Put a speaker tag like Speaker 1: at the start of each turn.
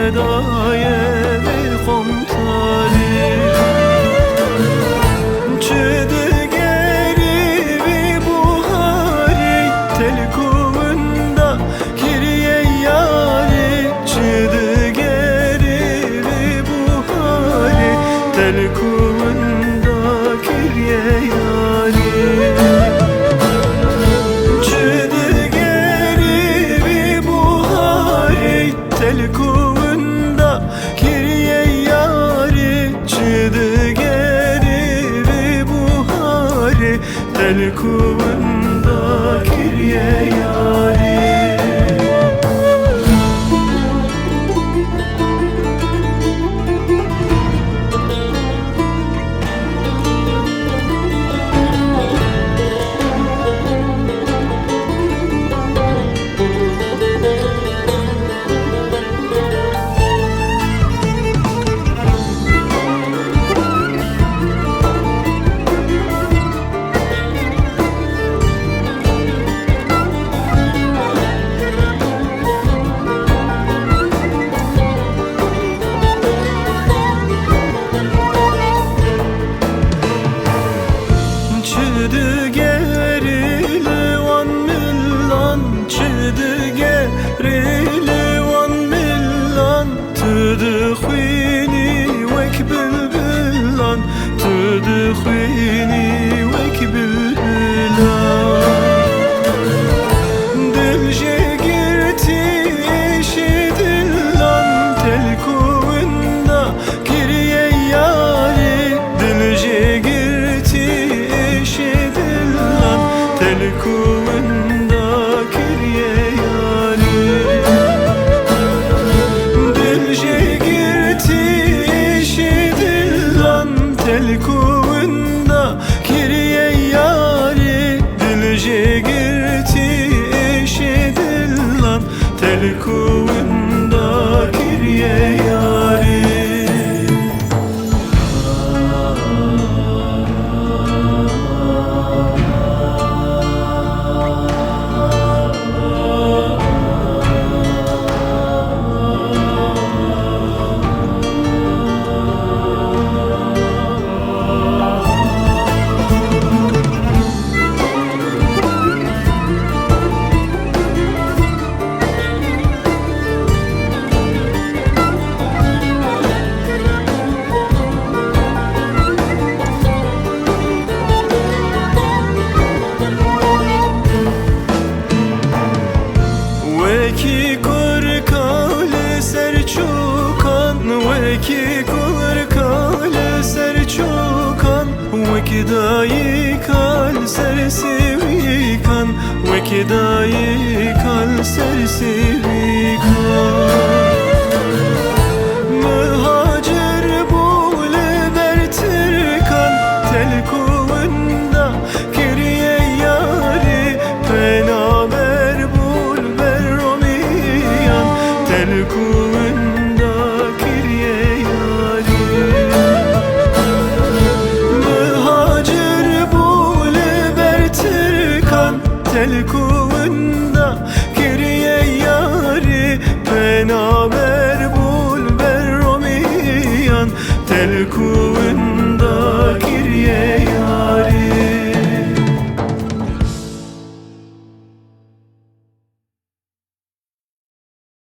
Speaker 1: فدای وی قمتاری چه دگری وی بوهاری تلکومندا گریه یاری چه دگری وی بوهاری تلکومندا گریه یاری telkuvunda kiriye yari çıdı geri bir buhari telkuvunda kiriye yari çıdı gerili van millan çıdı gerili van millan tıdı khwini vek bülbülan tıdı khwini vek bülbülan dilce girti eşidillan telkuvunda giriye yari dilce girti telkuvunda kiriye yari dilce girti eşidillan telkuvunda kiriye yari dilce girti eşidillan telkuvunda kiriye yari Veki kurkale serçukan Veki kurkale serçukan Veki dayi kal sersevikan Veki dayi kal sersevikan Mühacir bule bertirkan telkuvunda geriye yari penaber telkuvunda kiriye yari mühacir bule bertirkan telkuvunda kiriye yari penaber bul berromiyan telkuvunda